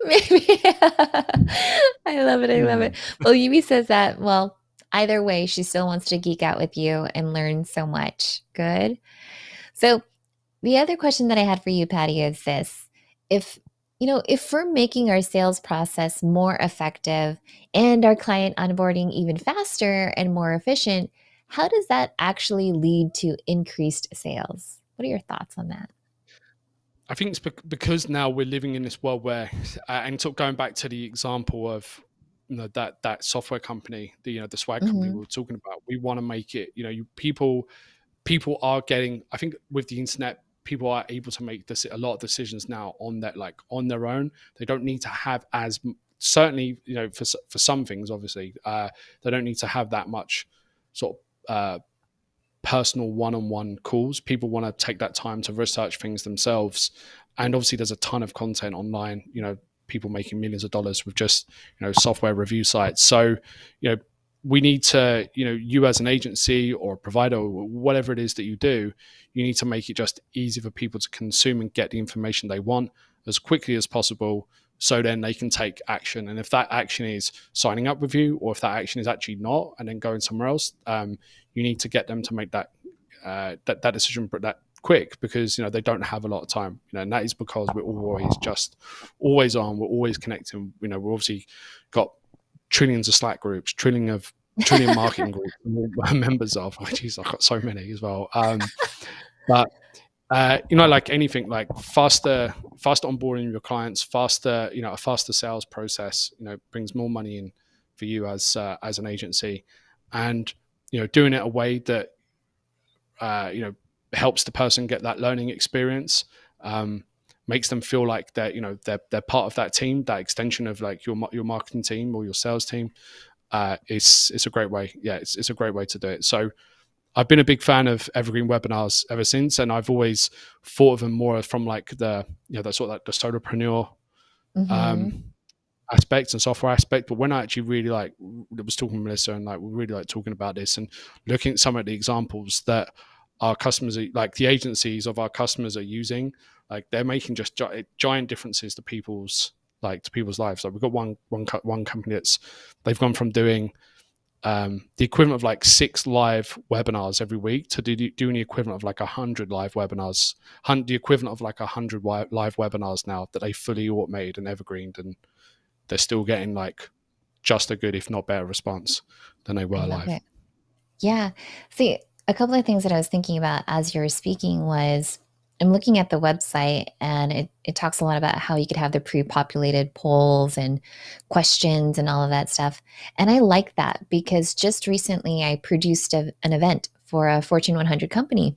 Maybe. I love it. I love it. Well, Yumi says that, well, either way, she still wants to geek out with you and learn so much. Good. So the other question that I had for you, Paddy, is this. If we're making our sales process more effective and our client onboarding even faster and more efficient, how does that actually lead to increased sales? What are your thoughts on that? I think it's because now we're living in this world where, and sort of going back to the example of that software company, the swag company we were talking about, we want to make it. People are getting. I think with the internet, people are able to make a lot of decisions now on their own. They don't need to have certainly for some things, obviously, they don't need to have that much sort of personal one-on-one calls. People want to take that time to research things themselves, and obviously there's a ton of content online, people making millions of dollars with just software review sites. So we need to, you as an agency or a provider or whatever it is that you do, you need to make it just easy for people to consume and get the information they want as quickly as possible, so then they can take action. And if that action is signing up with you, or if that action is actually not, and then going somewhere else, you need to get them to make that decision that quick, because they don't have a lot of time. And that is because we're always on, we're always connecting. We've obviously got trillions of Slack groups, trillion marketing groups we're members of. Oh, geez, I've got so many as well. But like anything, like faster onboarding your clients, faster, a faster sales process, brings more money in for you as an agency, and doing it a way that helps the person get that learning experience, makes them feel like they're part of that team, that extension of like your marketing team or your sales team. It's a great way. Yeah, it's a great way to do it. So I've been a big fan of evergreen webinars ever since, and I've always thought of them more from like the the sort of like the solopreneur aspect and software aspect. But when I actually really was talking to Melissa, and like we really like talking about this and looking at some of the examples that our customers are, like the agencies of our customers are using, like they're making just giant differences to people's lives. Like we've got one company they've gone from doing the equivalent of like 6 live webinars every week to doing the equivalent of like 100 live webinars, the equivalent of like 100 live webinars now that they fully automated and evergreened, and they're still getting like just a good, if not better, response than they were live. It. Yeah. See, a couple of things that I was thinking about as you were speaking was, I'm looking at the website, and it talks a lot about how you could have the pre-populated polls and questions and all of that stuff. And I like that because just recently I produced an event for a Fortune 100 company.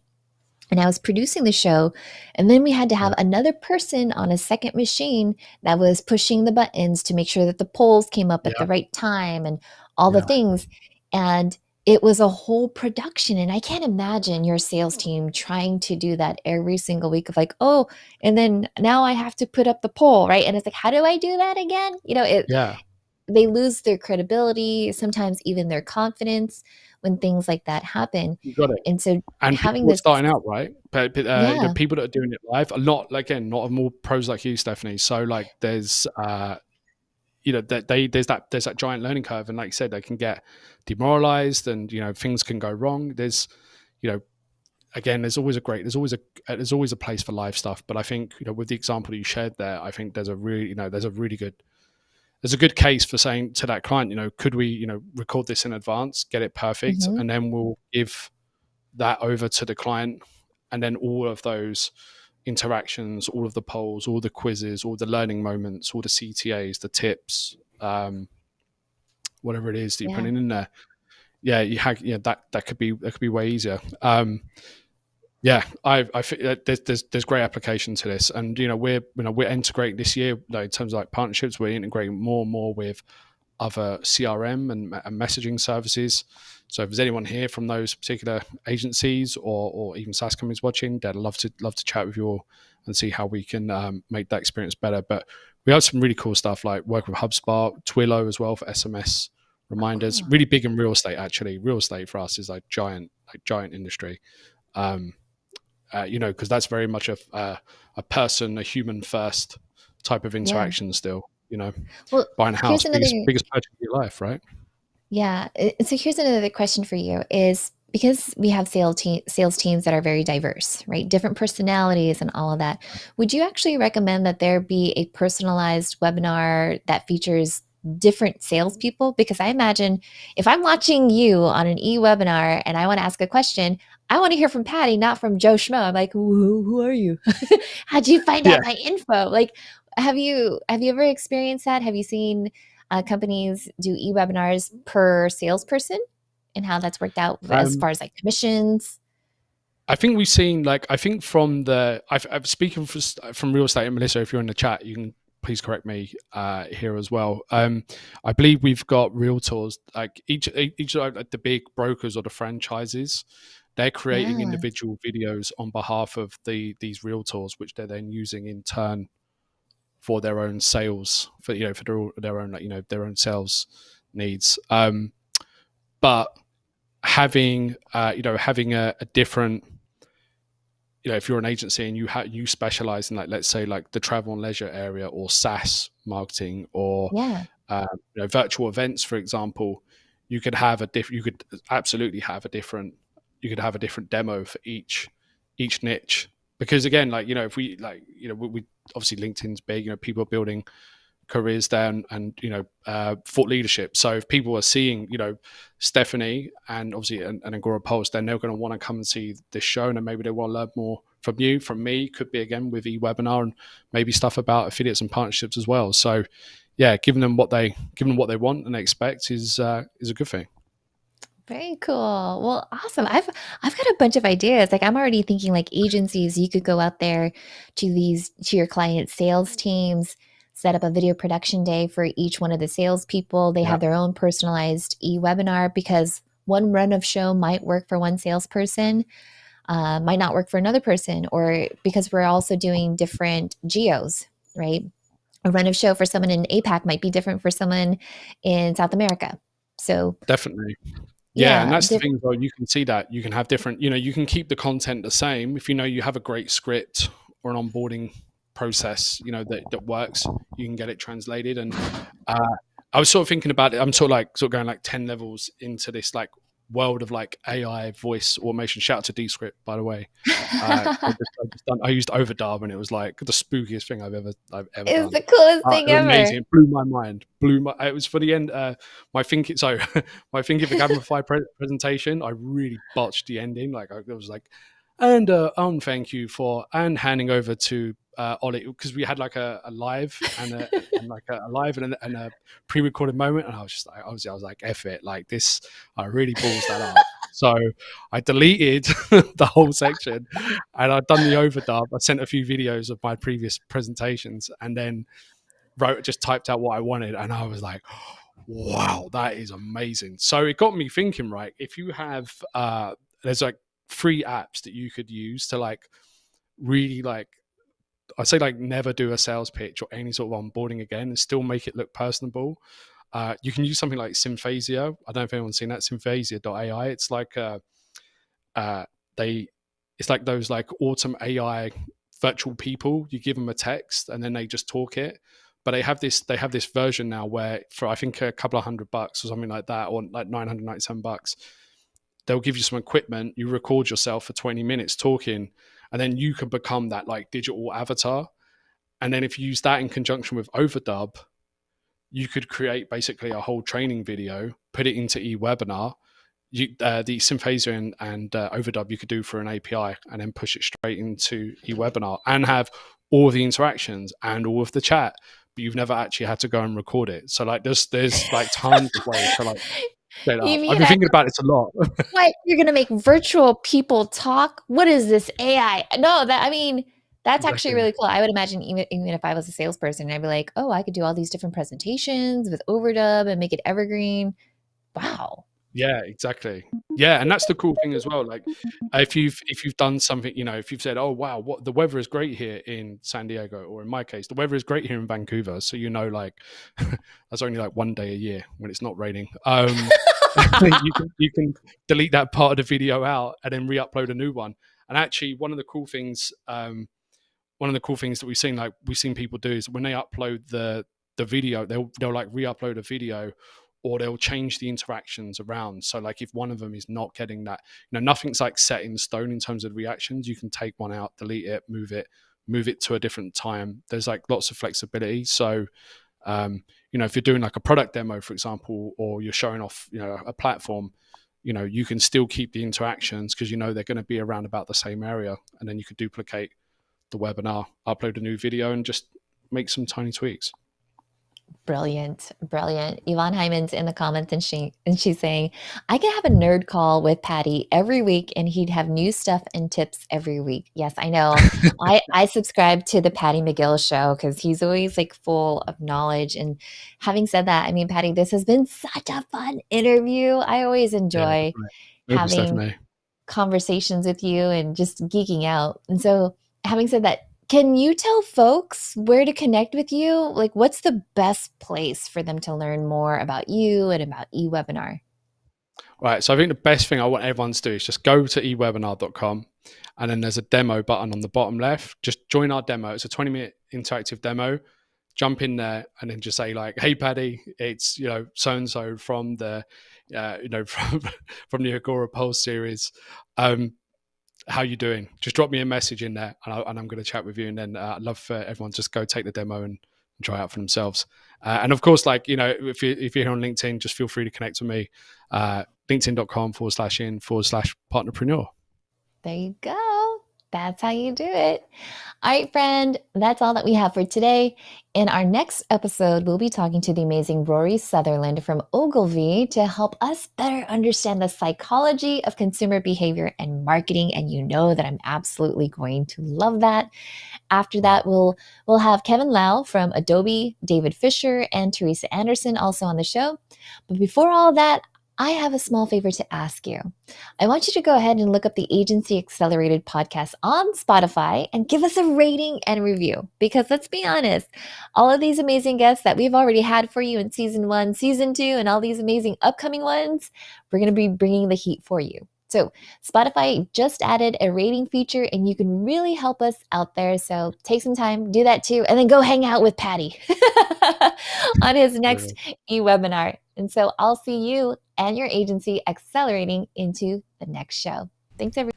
And I was producing the show, and then we had to have another person on a second machine that was pushing the buttons to make sure that the polls came up at the right time and all the things. And it was a whole production. And I can't imagine your sales team trying to do that every single week of like, oh, and then now I have to put up the poll, right? And it's like, how do I do that again? They lose their credibility, sometimes even their confidence when things like that happen. You got it. And so and having this starting out, right? But people that are doing it live are not more pros like you, Stephanie. So like there's there's that giant learning curve, and like you said, they can get demoralized, and things can go wrong. There's again, there's always a place for live stuff, but I think with the example that you shared there, I think there's a good case for saying to that client, could we record this in advance, get it perfect, and then we'll give that over to the client, and then all of those interactions, all of the polls, all the quizzes, all the learning moments, all the CTAs, the tips, whatever it is that you're putting in there, that could be way easier. I think there's great application to this, and we're integrating this year, in terms of like partnerships. We're integrating more and more with other CRM and messaging services. So if there's anyone here from those particular agencies or even SaaS companies watching, they'd love to chat with you all and see how we can make that experience better. But we have some really cool stuff like work with HubSpot, Twilio as well for SMS reminders. Really big in real estate, actually. Real estate for us is like giant industry. Because that's very much a human first type of interaction still. Well, buying a house, biggest purchase of your life, right? Yeah. So here's another question for you is, because we have sales teams that are very diverse, right? Different personalities and all of that. Would you actually recommend that there be a personalized webinar that features different salespeople? Because I imagine if I'm watching you on an eWebinar and I want to ask a question, I want to hear from Paddy, not from Joe Schmo. I'm like, who are you? How'd you find out my info? Like, have you ever experienced that? Have you seen companies do eWebinars per salesperson and how that's worked out as far as like commissions? I think we've seen I'm speaking from real estate, and Melissa, if you're in the chat, you can please correct me here as well. I believe we've got realtors, like each of the big brokers or the franchises, they're creating individual videos on behalf of these realtors, which they're then using in turn for their own sales, for their own sales needs. But having a different, if you're an agency and you specialize in let's say the travel and leisure area or SaaS marketing or virtual events, for example, you could absolutely have a different demo for each niche. Because again, if we obviously LinkedIn's big, people are building careers there and thought leadership. So if people are seeing, Stephanie and obviously and Agora Pulse, then they're going to want to come and see this show, and then maybe they want to learn more from you, from me, could be again with eWebinar, and maybe stuff about affiliates and partnerships as well. So yeah, giving them what they want and they expect is a good thing. Very cool. Well, awesome. I've got a bunch of ideas. Like I'm already thinking like agencies, you could go out there to your client sales teams, set up a video production day for each one of the salespeople. They have their own personalized e-webinar because one run of show might work for one salesperson, might not work for another person, or because we're also doing different geos, right? A run of show for someone in APAC might be different for someone in South America. So definitely. Yeah, and that's the thing as well. You can see that you can have different, you can keep the content the same. If you have a great script or an onboarding process, that works, you can get it translated. And I was sort of thinking about it. I'm sort of going like 10 levels into this like world of like AI voice automation. Shout out to Descript, by the way. I used Overdub, and it was like the spookiest thing I've ever done. It's the coolest thing ever. Amazing. It blew my mind. It was for the end. My thinking for Gabify presentation, I really botched the ending. Like I was like, and thank you for handing over to Ollie, because we had like a live and a pre-recorded moment, and I was just like, obviously I was like, F it, like this, I really balls that up. So I deleted the whole section, and I'd done the overdub. I sent a few videos of my previous presentations, and then just typed out what I wanted, and I was like, wow, that is amazing. So it got me thinking, right? If you have there's like free apps that you could use to like really like, I say like never do a sales pitch or any sort of onboarding again and still make it look personable. You can use something like Symphasia. I don't know if anyone's seen that, symphasia.ai. It's like it's like those like autumn AI virtual people. You give them a text and then they just talk it. But they have this version now where for I think a couple of $100 or something like that, or like $997, they'll give you some equipment. You record yourself for 20 minutes talking, and then you can become that like digital avatar. And then if you use that in conjunction with Overdub, you could create basically a whole training video, put it into eWebinar. The Symphasia and Overdub you could do for an API, and then push it straight into eWebinar and have all of the interactions and all of the chat, but you've never actually had to go and record it. So like there's like tons of ways to like set up. I've been thinking about it a lot. What, you're gonna make virtual people talk? What is this AI? No, that's actually really cool. I would imagine even if I was a salesperson, I'd be like, oh, I could do all these different presentations with Overdub and make it evergreen. Wow. Yeah, exactly. Yeah, and that's the cool thing as well. Like if you've done something, if you've said, oh wow, what the weather is great here in San Diego, or in my case, the weather is great here in Vancouver. So like that's only like one day a year when it's not raining. You can delete that part of the video out and then re-upload a new one. And actually, one of the cool things that we've seen people do is when they upload the video, they'll like re-upload a video, or they'll change the interactions around. So like if one of them is not getting that, nothing's like set in stone in terms of reactions. You can take one out, delete it, move it to a different time. There's like lots of flexibility. So, if you're doing like a product demo, for example, or you're showing off, a platform, you can still keep the interactions because they're going to be around about the same area. And then you could duplicate the webinar, upload a new video, and just make some tiny tweaks. Brilliant. Yvonne Hyman's in the comments, and she's saying, I could have a nerd call with Paddy every week and he'd have new stuff and tips every week. Yes, I know. I subscribe to the Paddy McGill show because he's always like full of knowledge. And having said that, Paddy, this has been such a fun interview. I always enjoy having conversations with you and just geeking out. And so having said that, can you tell folks where to connect with you? Like, what's the best place for them to learn more about you and about eWebinar? Right. So I think the best thing I want everyone to do is just go to ewebinar.com, and then there's a demo button on the bottom left. Just join our demo. It's a 20-minute interactive demo. Jump in there and then just say like, hey, Paddy, it's, so-and-so from the, from the Agora Pulse series. How you doing? Just drop me a message in there, and I'm going to chat with you. And then I'd love for everyone to just go take the demo and try out for themselves. And of course, if you're here on LinkedIn, just feel free to connect with me. LinkedIn.com/in/partnerpreneur. There you go. That's how you do it. All right, friend, that's all that we have for today. In our next episode, we'll be talking to the amazing Rory Sutherland from Ogilvy to help us better understand the psychology of consumer behavior and marketing. And you know that I'm absolutely going to love that. After that, we'll have Kevin Lau from Adobe, David Fisher, and Teresa Anderson also on the show. But before all that, I have a small favor to ask you. I want you to go ahead and look up the Agency Accelerated podcast on Spotify and give us a rating and review. Because let's be honest, all of these amazing guests that we've already had for you in season 1, season 2, and all these amazing upcoming ones, we're going to be bringing the heat for you. So Spotify just added a rating feature and you can really help us out there. So take some time, do that too, and then go hang out with Paddy on his next eWebinar. And so I'll see you and your agency accelerating into the next show. Thanks, everyone.